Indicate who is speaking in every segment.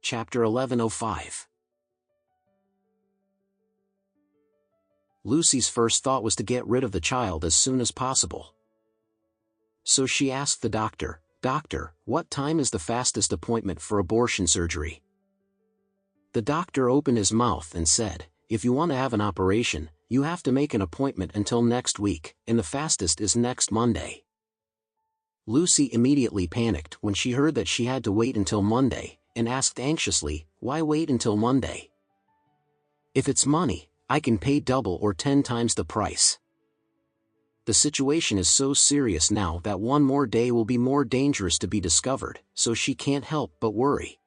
Speaker 1: Chapter 1105. Lucy's first thought was to get rid of the child as soon as possible. So she asked the doctor, "Doctor, what time is the fastest appointment for abortion surgery?" The doctor opened his mouth and said, "If you want to have an operation, you have to make an appointment until next week, and the fastest is next Monday." Lucy immediately panicked when she heard that she had to wait until Monday, and asked anxiously, "Why wait until Monday? If it's money, I can pay double or 10 times the price." The situation is so serious now that one more day will be more dangerous to be discovered, so she can't help but worry.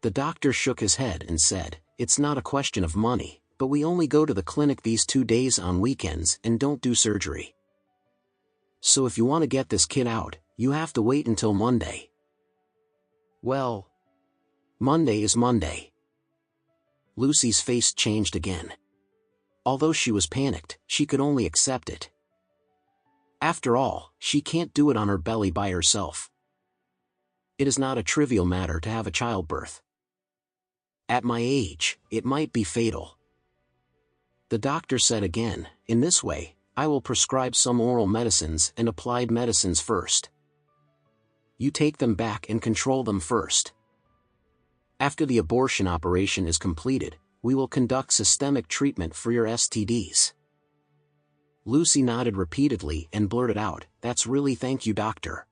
Speaker 1: The doctor shook his head and said, "It's not a question of money, but we only go to the clinic these 2 days on weekends and don't do surgery. So if you want to get this kid out, you have to wait until Monday." Well, Monday is Monday. Lucy's face changed again. Although she was panicked, she could only accept it. After all, she can't do it on her belly by herself. It is not a trivial matter to have a childbirth. At my age, it might be fatal. The doctor said again, "In this way, I will prescribe some oral medicines and applied medicines first. You take them back and control them first. After the abortion operation is completed, we will conduct systemic treatment for your STDs." Lucy nodded repeatedly and blurted out, "That's really thank you, doctor."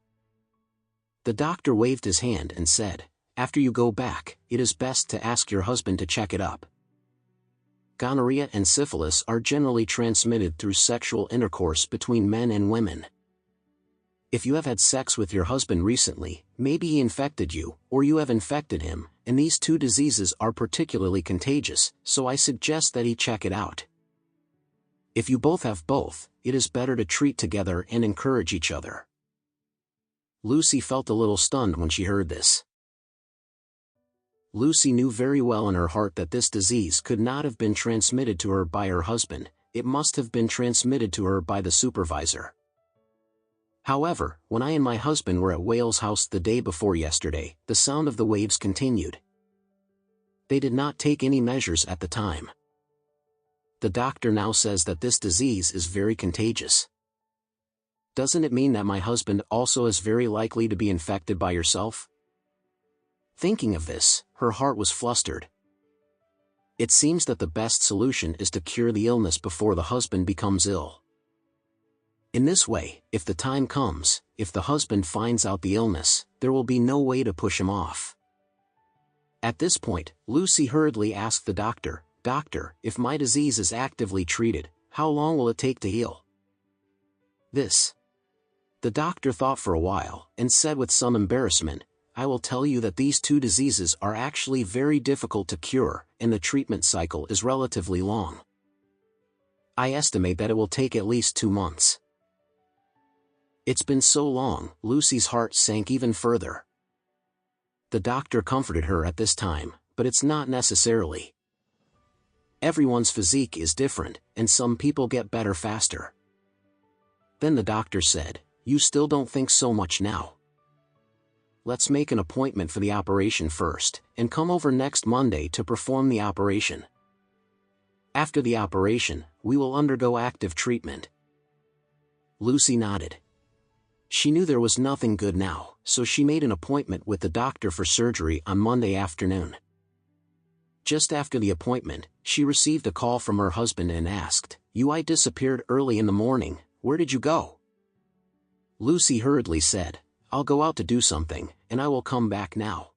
Speaker 1: The doctor waved his hand and said, "After you go back, it is best to ask your husband to check it up. Gonorrhea and syphilis are generally transmitted through sexual intercourse between men and women. If you have had sex with your husband recently, maybe he infected you, or you have infected him, and these 2 diseases are particularly contagious, so I suggest that he check it out. If you both have both, it is better to treat together and encourage each other." Lucy felt a little stunned when she heard this. Lucy knew very well in her heart that this disease could not have been transmitted to her by her husband, it must have been transmitted to her by the supervisor. "However, when I and my husband were at Wales House the day before yesterday, the sound of the waves continued. They did not take any measures at the time. The doctor now says that this disease is very contagious. Doesn't it mean that my husband also is very likely to be infected by yourself?" Thinking of this, her heart was flustered. It seems that the best solution is to cure the illness before the husband becomes ill. In this way, if the time comes, if the husband finds out the illness, there will be no way to push him off. At this point, Lucy hurriedly asked the doctor, "Doctor, if my disease is actively treated, how long will it take to heal?" This. The doctor thought for a while, and said with some embarrassment, "I will tell you that these 2 diseases are actually very difficult to cure, and the treatment cycle is relatively long. I estimate that it will take at least 2 months. It's been so long, Lucy's heart sank even further. The doctor comforted her at this time, but it's not necessarily. Everyone's physique is different, and some people get better faster. Then the doctor said, "You still don't think so much now? Let's make an appointment for the operation first, and come over next Monday to perform the operation. After the operation, we will undergo active treatment." Lucy nodded. She knew there was nothing good now, so she made an appointment with the doctor for surgery on Monday afternoon. Just after the appointment, she received a call from her husband and asked, "I disappeared early in the morning, where did you go?" Lucy hurriedly said, "I'll go out to do something, and I will come back now."